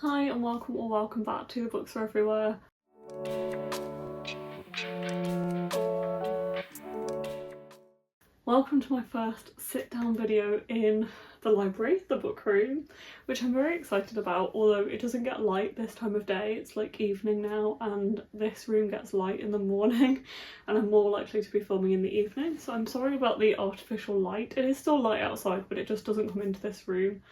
Hi and welcome or welcome back to The Books Are Everywhere. Welcome to my first sit-down video in the library, the book room, which I'm very excited about, although it doesn't get light this time of day. It's like evening now and this room gets light in the morning and I'm more likely to be filming in the evening, so I'm sorry about the artificial light. It is still light outside but it just doesn't come into this room.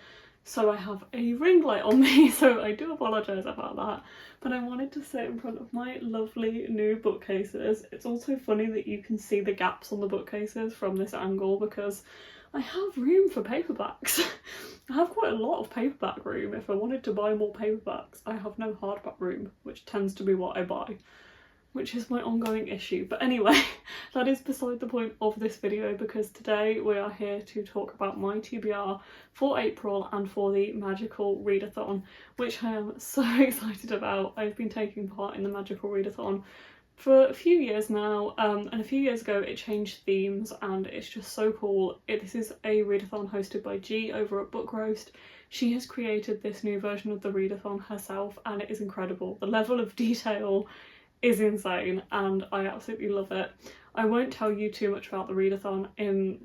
So I have a ring light on me, so I do apologise about that. But I wanted to sit in front of my lovely new bookcases. It's also funny that you can see the gaps on the bookcases from this angle because I have room for paperbacks. I have quite a lot of paperback room. If I wanted to buy more paperbacks, I have no hardback room, which tends to be what I buy, which is my ongoing issue. But anyway, that is beside the point of this video because today we are here to talk about my TBR for April and for the magical readathon, which I am so excited about. I've been taking part in the magical readathon for a few years now, and a few years ago it changed themes and it's just so cool. This is a readathon hosted by Nghi over at Book Roast. She has created this new version of the readathon herself and it is incredible. The level of detail is insane and I absolutely love it. I won't tell you too much about the readathon in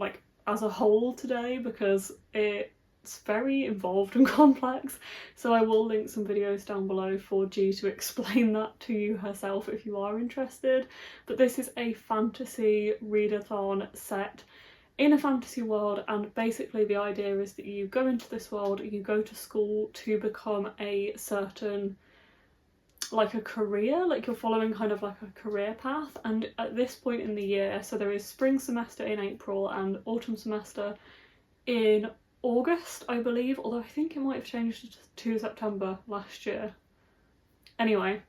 as a whole today because it's very involved and complex, so I will link some videos down below for Nghi to explain that to you herself if you are interested. But this is a fantasy readathon set in a fantasy world, and basically the idea is that you go into this world, you go to school to become a certain a career, you're following kind of like a career path. And at this point in the year, so there is spring semester in April and autumn semester in August, I believe, although I think it might have changed to September last year. Anyway,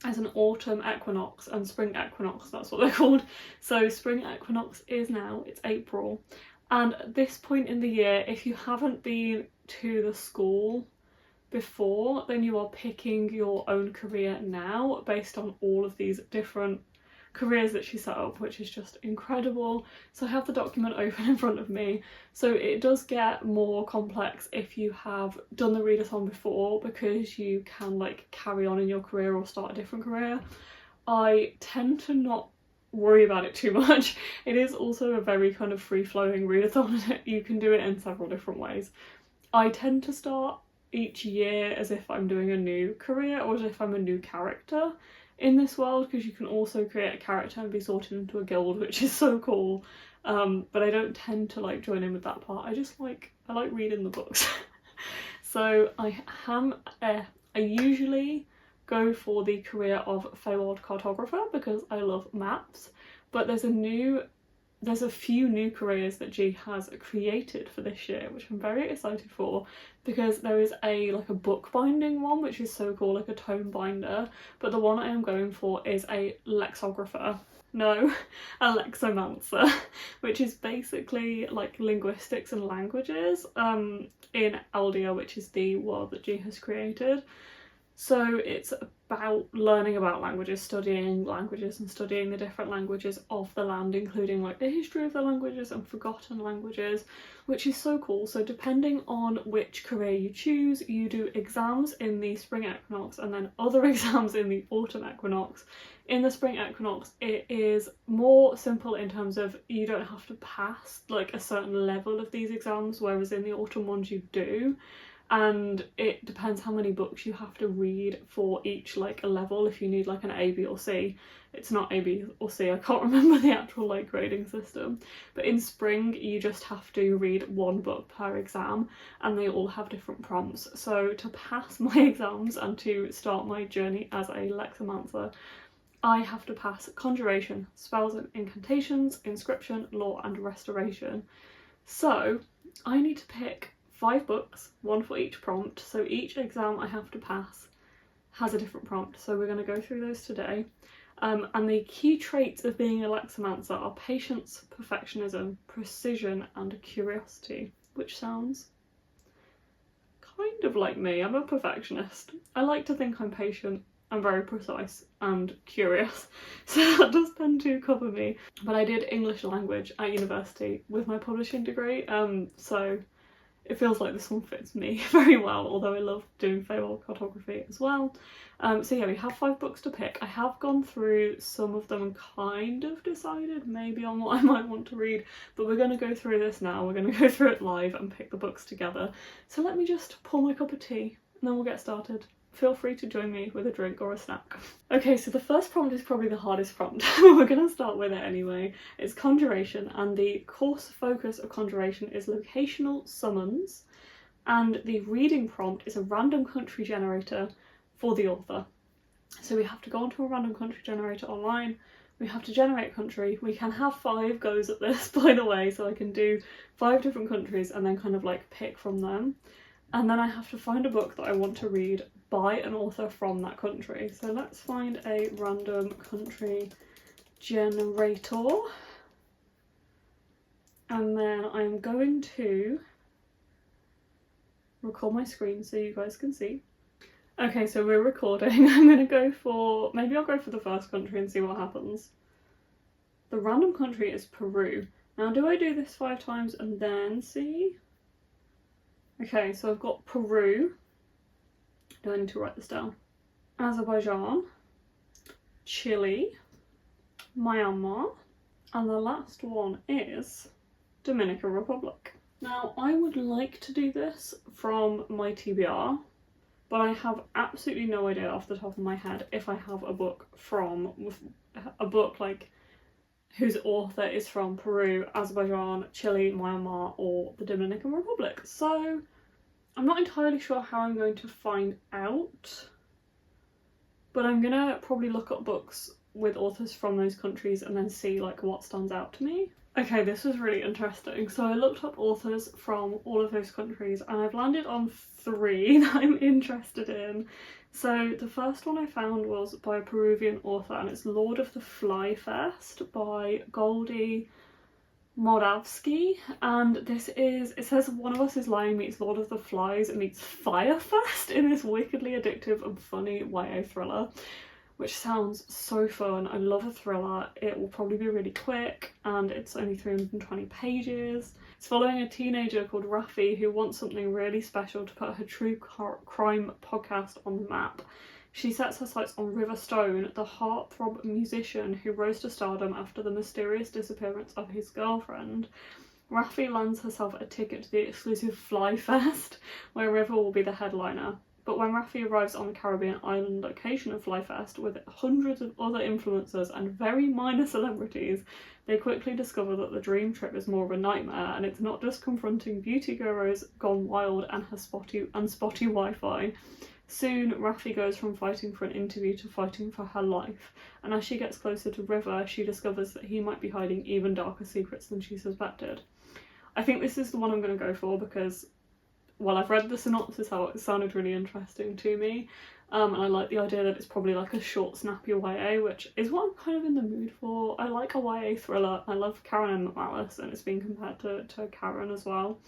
as an autumn equinox and spring equinox, that's what they're called. So spring equinox is now, it's April, and at this point in the year, if you haven't been to the school before, then you are picking your own career now based on all of these different careers that she set up, which is just incredible. So I have the document open in front of me. So it does get more complex if you have done the readathon before because you can carry on in your career or start a different career. I tend to not worry about it too much. It is also a very kind of free-flowing readathon. You can do it in several different ways. I tend to start each year as if I'm doing a new career or as if I'm a new character in this world, because you can also create a character and be sorted into a guild, which is so cool. But I don't tend to join in with that part. I like reading the books. So I usually go for the career of Feywild cartographer because I love maps, but there's a few new careers that Nghi has created for this year, which I'm very excited for, because there is a book binding one, which is so cool, a tome binder, but the one I am going for is a lexographer. No, a lexomancer, which is basically linguistics and languages in Eldia, which is the world that Nghi has created. So it's about learning about languages, studying languages and studying the different languages of the land, including the history of the languages and forgotten languages, which is so cool. So depending on which career you choose, you do exams in the spring equinox and then other exams in the autumn equinox. In the spring equinox, it is more simple in terms of you don't have to pass a certain level of these exams, whereas in the autumn ones you do. And it depends how many books you have to read for each a level. If you need an A, B or C, it's not A, B or C, I can't remember the actual grading system, but in spring you just have to read one book per exam and they all have different prompts. So to pass my exams and to start my journey as a lexomancer, I have to pass conjuration, spells and incantations, inscription, lore and restoration. So I need to pick 5 books, one for each prompt, so each exam I have to pass has a different prompt, so we're going to go through those today. And the key traits of being a lexomancer are patience, perfectionism, precision and curiosity, which sounds kind of like me. I'm a perfectionist. I like to think I'm patient, I'm very precise and curious, so that does tend to cover me. But I did English language at university with my publishing degree, so it feels like this one fits me very well, although I love doing Feywild cartography as well. So yeah, we have 5 books to pick. I have gone through some of them and kind of decided maybe on what I might want to read, but we're going to go through this now. We're going to go through it live and pick the books together. So let me just pour my cup of tea and then we'll get started. Feel free to join me with a drink or a snack. Okay, so the first prompt is probably the hardest prompt. We're going to start with it anyway. It's conjuration, and the course focus of conjuration is locational summons, and the reading prompt is a random country generator for the author. So we have to go onto a random country generator online, we have to generate a country. We can have 5 goes at this, by the way, so I can do 5 different countries and then kind of like pick from them. And then I have to find a book that I want to read by an author from that country. So let's find a random country generator. And then I'm going to record my screen so you guys can see. Okay, so we're recording. I'm going to go for, maybe I'll go for the first country and see what happens. The random country is Peru. Now, do I do this 5 times and then see? Okay, so I've got Peru. Do I need to write this down? Azerbaijan, Chile, Myanmar, and the last one is Dominican Republic. Now, I would like to do this from my TBR, but I have absolutely no idea off the top of my head if I have a book like whose author is from Peru, Azerbaijan, Chile, Myanmar, or the Dominican Republic. So I'm not entirely sure how I'm going to find out, but I'm gonna probably look up books with authors from those countries and then see like what stands out to me. Okay, this was really interesting. So I looked up authors from all of those countries and I've landed on 3 that I'm interested in. So the first one I found was by a Peruvian author, and it's Lord of the Fly Fest by Goldy, Moldavsky, and this is, it says One of Us is Lying meets Lord of the Flies meets Firefest in this wickedly addictive and funny YA thriller, which sounds so fun. I love a thriller. It will probably be really quick and it's only 320 pages. It's following a teenager called Rafi who wants something really special to put her true crime podcast on the map. She sets her sights on River Stone, the heartthrob musician who rose to stardom after the mysterious disappearance of his girlfriend. Rafi lands herself a ticket to the exclusive Fly Fest, where River will be the headliner. But when Rafi arrives on the Caribbean island location of Fly Fest with hundreds of other influencers and very minor celebrities, they quickly discover that the dream trip is more of a nightmare, and it's not just confronting beauty gurus gone wild and her spotty Wi-Fi. Soon, Rafi goes from fighting for an interview to fighting for her life, and as she gets closer to River, she discovers that he might be hiding even darker secrets than she suspected. I think this is the one I'm going to go for because, well, I've read the synopsis, how it sounded really interesting to me, and I like the idea that it's probably like a short, snappy YA, which is what I'm kind of in the mood for. I like a YA thriller. I love Karen and Malice, and it's been compared to Karen as well.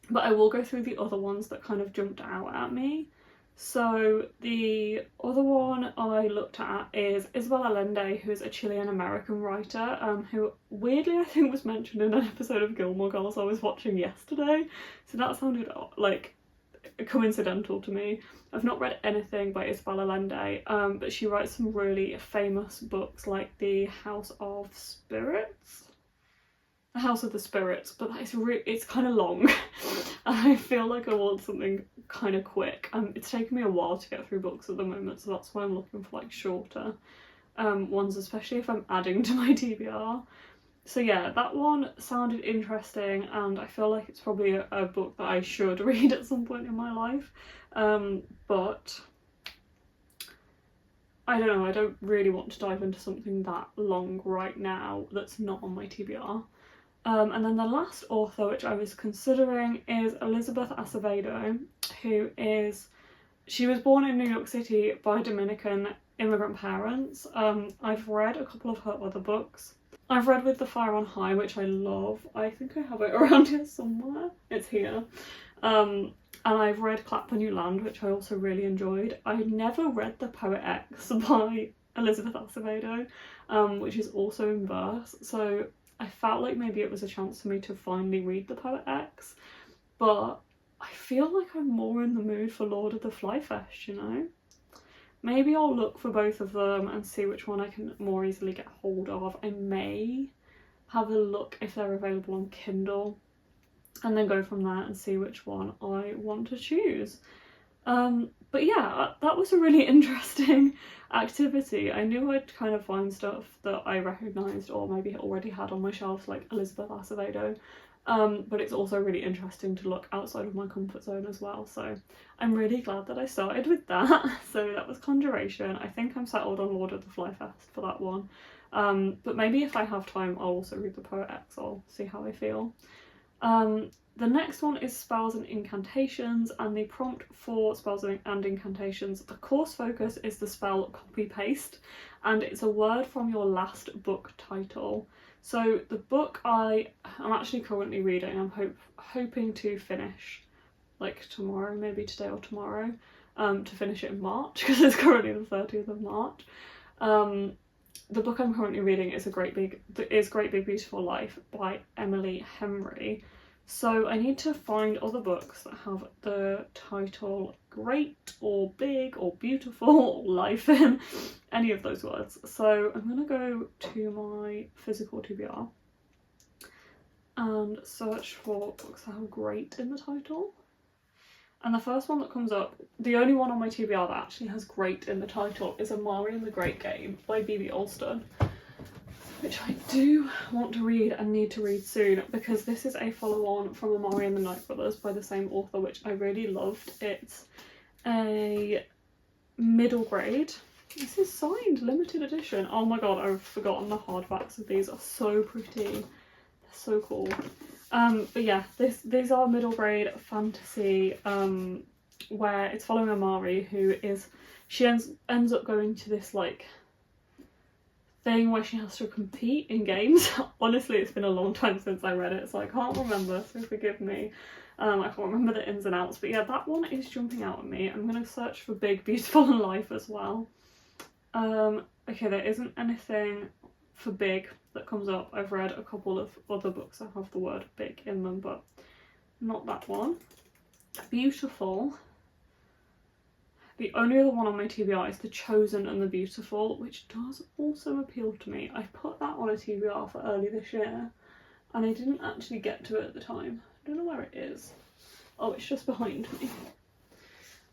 But I will go through the other ones that kind of jumped out at me. So the other one I looked at is Isabel Allende, who's a Chilean-American writer, who weirdly I think was mentioned in an episode of Gilmore Girls I was watching yesterday. So that sounded like coincidental to me. I've not read anything by Isabel Allende, but she writes some really famous books like The House of Spirits. The House of the Spirits, but it's kind of long. I feel like I want something kind of quick. It's taken me a while to get through books at the moment, so that's why I'm looking for like shorter ones, especially if I'm adding to my TBR. So yeah, that one sounded interesting, and I feel like it's probably a book that I should read at some point in my life. But I don't know, I don't really want to dive into something that long right now that's not on my TBR. And then the last author which I was considering is Elizabeth Acevedo, she was born in New York City by Dominican immigrant parents. I've read a couple of her other books. I've read With the Fire on High, which I love. I think I have it around here somewhere. It's here. And I've read Clap When You Land, which I also really enjoyed. I never read The Poet X by Elizabeth Acevedo, which is also in verse. So I felt like maybe it was a chance for me to finally read The Poet X. but I feel like I'm more in the mood for Lord of the Flyfest, you know? Maybe I'll look for both of them and see which one I can more easily get hold of. I may have a look if they're available on Kindle and then go from there and see which one I want to choose. But yeah, that was a really interesting activity. I knew I'd kind of find stuff that I recognised or maybe already had on my shelves, like Elizabeth Acevedo, but it's also really interesting to look outside of my comfort zone as well, so I'm really glad that I started with that. So that was Conjuration. I think I'm settled on Lord of the Flyfest for that one, but maybe if I have time I'll also read the Poet Exile, see how I feel. The next one is Spells and Incantations, and the prompt for Spells and Incantations, the course focus is the spell copy paste, and it's a word from your last book title. So the book I'm actually currently reading, I'm hoping to finish like tomorrow, maybe today or tomorrow, to finish it in March because it's currently the 30th of March. The book I'm currently reading is Great Big Beautiful Life by Emily Henry. So I need to find other books that have the title Great or Big or Beautiful or Life in any of those words. So I'm gonna go to my physical TBR and search for books that have Great in the title. And the first one that comes up, the only one on my TBR that actually has Great in the title, is Amari and the Great Game by B.B. Alston, which I do want to read and need to read soon because this is a follow-on from Amari and the Night Brothers by the same author, which I really loved. It's a middle grade. This is signed, limited edition. Oh my god, I've forgotten the hardbacks of these are so pretty. They're so cool. But yeah, these are middle grade fantasy, where it's following Amari, who is, she ends up going to this like thing where she has to compete in games. Honestly, it's been a long time since I read it, so I can't remember, so forgive me. I can't remember the ins and outs, but yeah, that one is jumping out at me. I'm going to search for Big, Beautiful and Life as well. Okay, there isn't anything for Big that comes up. I've read a couple of other books that have the word big in them, but not that one. Beautiful. The only other one on my TBR is The Chosen and the Beautiful, which does also appeal to me. I put that on a TBR for early this year and I didn't actually get to it at the time. I don't know where it is. Oh, it's just behind me.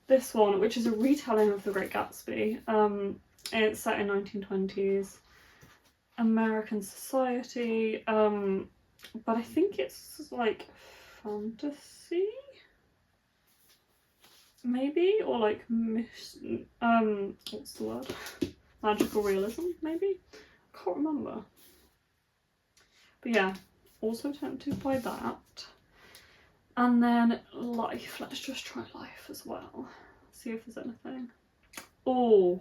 This one, which is a retelling of The Great Gatsby. It's set in 1920s American society, but I think it's like fantasy? Maybe, or like what's the word? Magical realism, maybe? I can't remember. But yeah, also tempted by that. And then Life, let's just try Life as well. See if there's anything. Oh,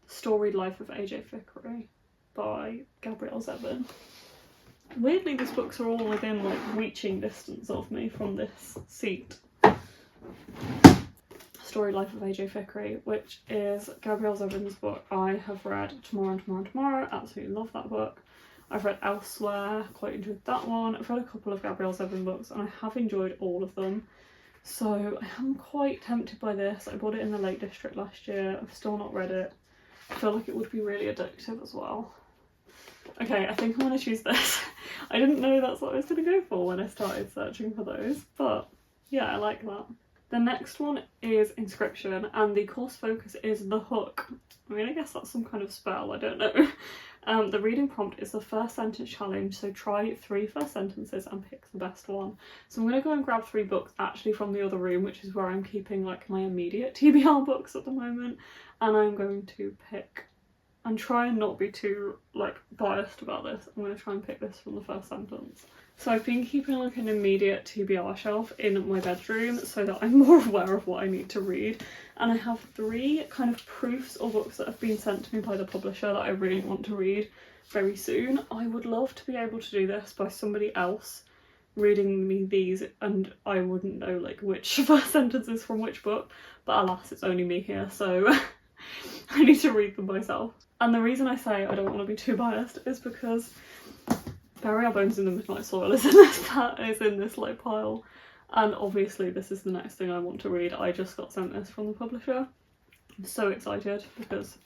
Storied Life of AJ Fickry by Gabrielle Zevin. Weirdly, these books are all within like reaching distance of me from this seat. Storied Life of AJ Fickry, which is Gabrielle Zevin's book. I have read Tomorrow and Tomorrow and Tomorrow, absolutely love that book. I've read Elsewhere, quite enjoyed that one. I've read a couple of Gabrielle Zevin books and I have enjoyed all of them. So I am quite tempted by this. I bought it in the Lake District last year. I've still not read it. I feel like it would be really addictive as well. Okay, I think I'm going to choose this. I didn't know that's what I was going to go for when I started searching for those, but yeah, I like that. The next one is Inscription, and the course focus is The Hook. I mean, I guess that's some kind of spell, I don't know. The reading prompt is the first sentence challenge, so try 3 first sentences and pick the best one. So I'm going to go and grab 3 books actually from the other room, which is where I'm keeping like my immediate TBR books at the moment, and I'm going to pick and try and not be too like biased about this. I'm going to try and pick this from the first sentence. So I've been keeping like an immediate TBR shelf in my bedroom so that I'm more aware of what I need to read, and I have 3 kind of proofs or books that have been sent to me by the publisher that I really want to read very soon. I would love to be able to do this by somebody else reading me these and I wouldn't know like which first sentence is from which book, but alas, it's only me here, so I need to read them myself. And the reason I say I don't want to be too biased is because Bury Our Bones in the Midnight Soil is in this like pile And obviously this is the next thing I want to read. I just got sent this from the publisher. I'm so excited because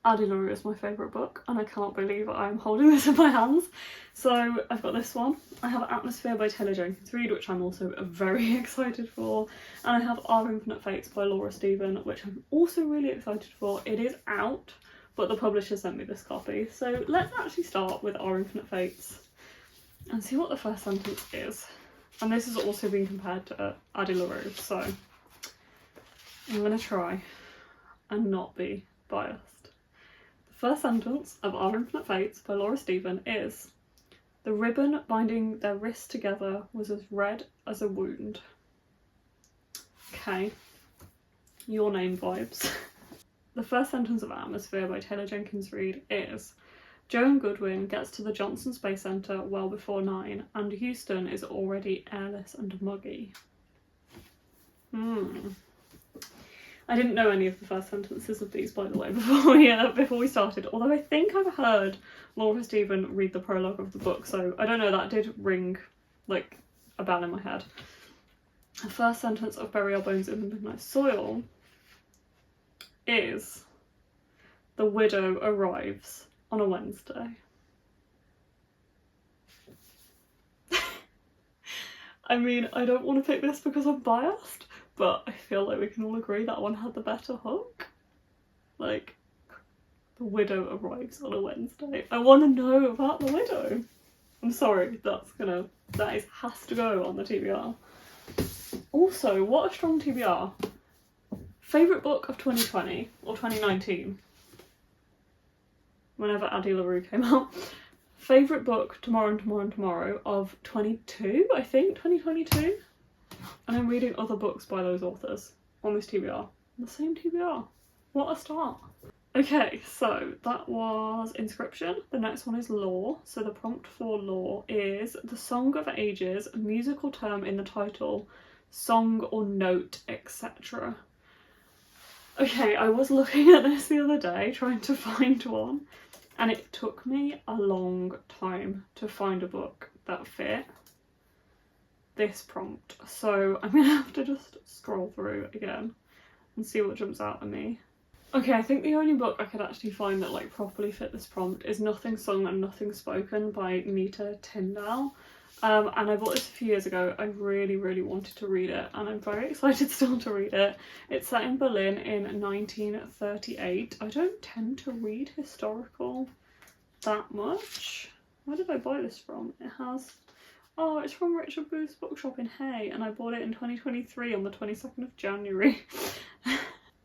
Edie is my favourite book and I can't believe I'm holding this in my hands. So I've got this one. I have Atmosphere by Taylor Jenkins Reid, which I'm also very excited for. And I have Our Infinite Fates by Laura Stephen, which I'm also really excited for. It is out, but the publisher sent me this copy. So let's actually start with Our Infinite Fates and see what the first sentence is. And this has also been compared to Edie LaRue, so I'm going to try and not be biased. The first sentence of Our Infinite Fates by Laura Stephen is, the ribbon binding their wrists together was as red as a wound. Okay, your name vibes. The first sentence of Atmosphere by Taylor Jenkins Reid is, Joan Goodwin gets to the Johnson Space Centre well before 9 and Houston is already airless and muggy. I didn't know any of the first sentences of these, by the way, before we started, although I think I've heard Laura Stephen read the prologue of the book, so I don't know, that did ring like a bell in my head. The first sentence of Bury Our Bones in the Midnight Soil is, the widow arrives on a Wednesday. I mean, I don't want to pick this because I'm biased, but I feel like we can all agree that one had the better hook. Like, the widow arrives on a Wednesday. I want to know about the widow. I'm sorry, that has to go on the TBR. Also, what a strong TBR. Favourite book of 2020 or 2019? Whenever Edie LaRue came out. Favourite book, Tomorrow and Tomorrow and Tomorrow, of 22, I think, 2022. And I'm reading other books by those authors on this TBR. The same TBR. What a start. Okay, so that was Inscription. The next one is Law. So the prompt for Law is, the Song of Ages, a musical term in the title, song or note, etc. Okay, I was looking at this the other day, trying to find one. And it took me a long time to find a book that fit this prompt. So I'm gonna have to just scroll through again and see what jumps out at me. Okay, I think the only book I could actually find that like properly fit this prompt is Nothing Sung and Nothing Spoken by Nita Tyndall. And I bought this a few years ago. I really, really wanted to read it and I'm very excited still to read it. It's set in Berlin in 1938. I don't tend to read historical that much. Where did I buy this from? It has... Oh, it's from Richard Booth's bookshop in Hay and I bought it in 2023 on the 22nd of January.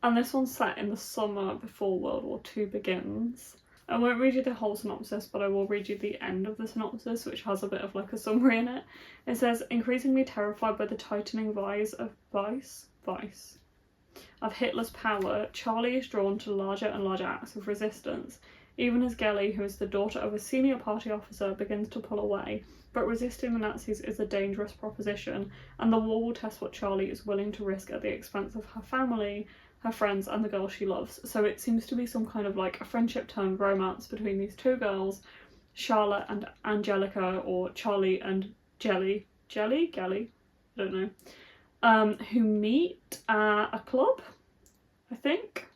And this one's set in the summer before World War II begins. I won't read you the whole synopsis, but I will read you the end of the synopsis, which has a bit of like a summary in it. It says, increasingly terrified by the tightening vice of Hitler's power, Charlie is drawn to larger and larger acts of resistance. Even as Nghi, who is the daughter of a senior party officer, begins to pull away. But resisting the Nazis is a dangerous proposition, and the war will test what Charlie is willing to risk at the expense of her family, her friends and the girl she loves. So it seems to be some kind of like a friendship turned romance between these two girls, Charlotte and Angelica, or Charlie and Gelly, I don't know, who meet at a club, I think.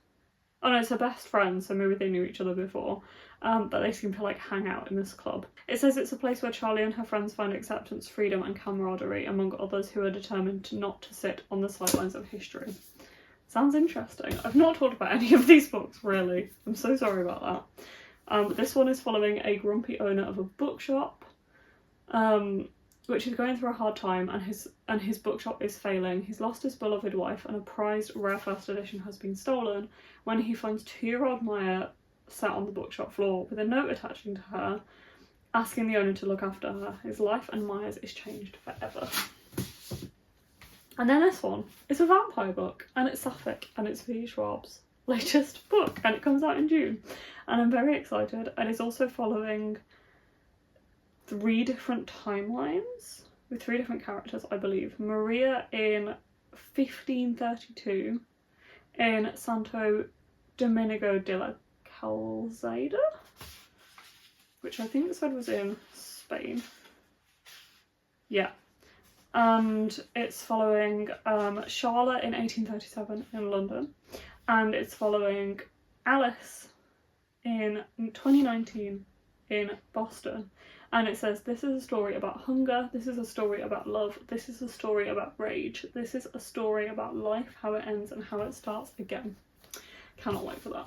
Oh no, it's her best friend, so maybe they knew each other before, but they seem to like hang out in this club. It says it's a place where Charlie and her friends find acceptance, freedom and camaraderie, among others who are determined not to sit on the sidelines of history. Sounds interesting. I've not talked about any of these books, really. I'm so sorry about that. This one is following a grumpy owner of a bookshop, which is going through a hard time, and his bookshop is failing. He's lost his beloved wife, and a prized rare first edition has been stolen when he finds 2-year-old Maya sat on the bookshop floor with a note attaching to her, asking the owner to look after her. His life and Maya's is changed forever. And then this one is a vampire book, and it's Sapphic, and it's V. Schwab's latest book, and it comes out in June. And I'm very excited, and it's also following 3 different timelines with 3 different characters, I believe. Maria in 1532 in Santo Domingo de la Calzada, which I think it said was in Spain. Yeah. and it's following Charlotte in 1837 in London, and it's following Alice in 2019 in Boston. And it says, this is a story about hunger, this is a story about love, this is a story about rage, this is a story about life, how it ends and how it starts again. Cannot wait for that.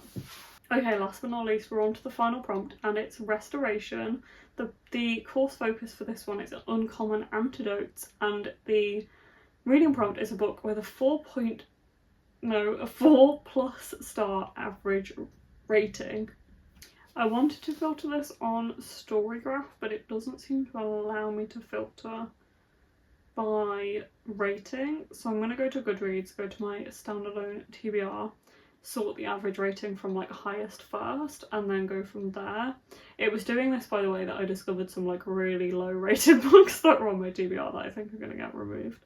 Okay, last but not least, we're on to the final prompt, and it's restoration. The course focus for this one is uncommon antidotes, and the reading prompt is a book with a 4+ star average rating. I wanted to filter this on Storygraph, but it doesn't seem to allow me to filter by rating. So I'm going to go to Goodreads, go to my standalone TBR, sort the average rating from like highest first, and then go from there. It was doing this, by the way, that I discovered some like really low rated books that were on my TBR that I think are going to get removed.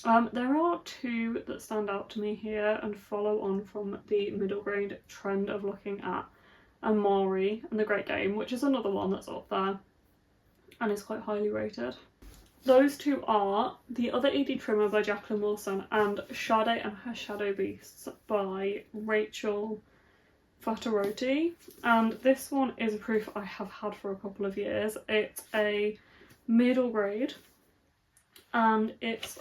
There are 2 that stand out to me here and follow on from the middle grade trend of looking at Amari and The Great Game, which is another one that's up there and is quite highly rated. Those 2 are The Other Edie Trimmer by Jacqueline Wilson and Sadé and Her Shadow Beasts by Rachel Faturoti. And this one is a proof I have had for a couple of years. It's a middle grade, and it's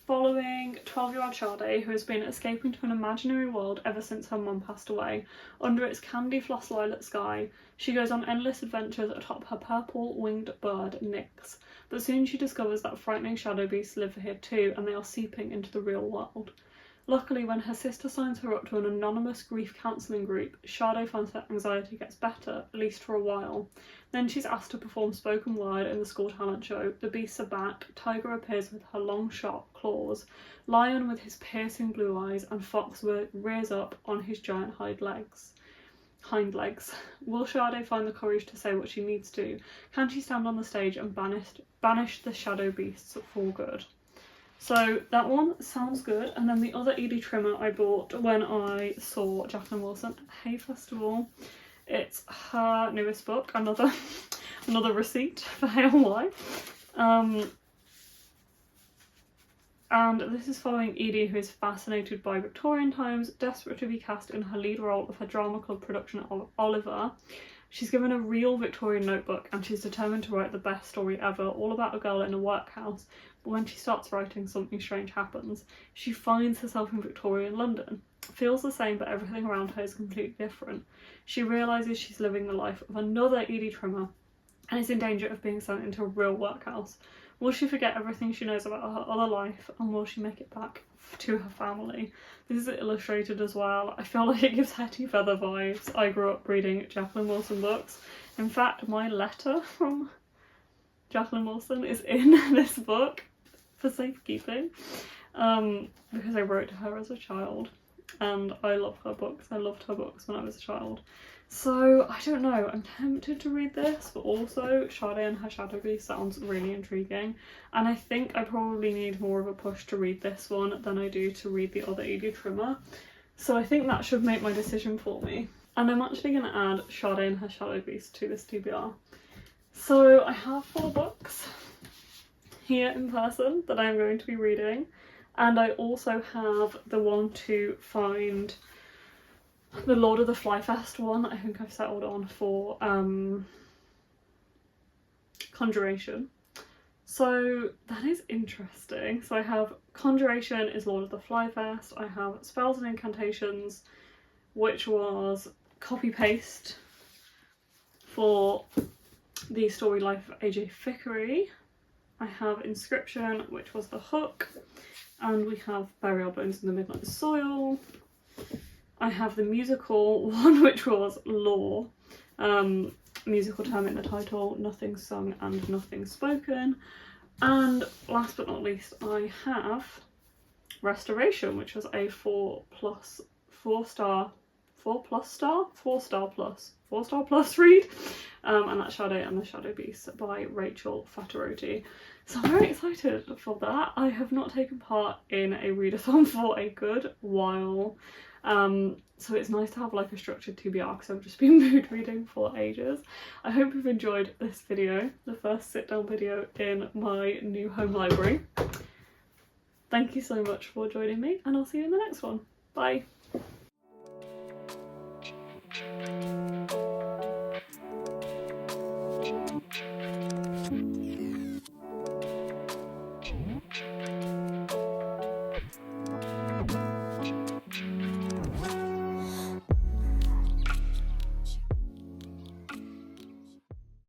following 12-year-old Sadé, who has been escaping to an imaginary world ever since her mum passed away. Under its candy floss lilac sky, she goes on endless adventures atop her purple-winged bird, Nyx. But soon she discovers that frightening shadow beasts live here too, and they are seeping into the real world. Luckily, when her sister signs her up to an anonymous grief counselling group, Sadé finds her anxiety gets better, at least for a while. Then she's asked to perform spoken word in the school talent show. The beasts are back, Tiger appears with her long sharp claws, Lion with his piercing blue eyes, and Fox rears up on his giant hind legs. Will Sadé find the courage to say what she needs to? Can she stand on the stage and banish the shadow beasts for good? So that one sounds good. And then the other Edie Trimmer I bought when I saw Jacqueline Wilson at Hay Festival. It's her newest book, another receipt for HLY. And this is following Edie, who is fascinated by Victorian times, desperate to be cast in her lead role of her drama club production of Oliver. She's given a real Victorian notebook and she's determined to write the best story ever, all about a girl in a workhouse. But when she starts writing, something strange happens. She finds herself in Victorian London. Feels the same, but everything around her is completely different. She realises she's living the life of another Edie Trimmer and is in danger of being sent into a real workhouse. Will she forget everything she knows about her other life, and will she make it back to her family? This is illustrated as well. I feel like it gives Hetty Feather vibes. I grew up reading Jacqueline Wilson books. In fact, my letter from Jacqueline Wilson is in this book for safekeeping, because I wrote to her as a child, and I love her books. I loved her books when I was a child. So, I don't know, I'm tempted to read this, but also Sadé and Her Shadow Beast sounds really intriguing, and I think I probably need more of a push to read this one than I do to read the other Edie Trimmer, so I think that should make my decision for me. And I'm actually going to add Sadé and Her Shadow Beast to this TBR. So I have 4 books here in person that I'm going to be reading, and I also have the one to find the Lord of the Flyfest one. I think I've settled on for Conjuration. So that is interesting. So I have Conjuration is Lord of the Flyfest. I have Spells and Incantations, which was copy-paste for the story life of AJ Fickry. I have Inscription, which was the Hook. And we have Bury Our Bones in the Midnight Soil. I have the musical one, which was Law. Musical term in the title, Nothing Sung and Nothing Spoken. And last but not least, I have Restoration, which was a 4 star plus read. And that's Sadé and the Shadow Beast by Rachel Faturoti. So I'm very excited for that. I have not taken part in a readathon for a good while. So it's nice to have like a structured TBR because I've just been mood reading for ages. I hope you've enjoyed this video, the first sit down video in my new home library. Thank you so much for joining me, and I'll see you in the next one. Bye.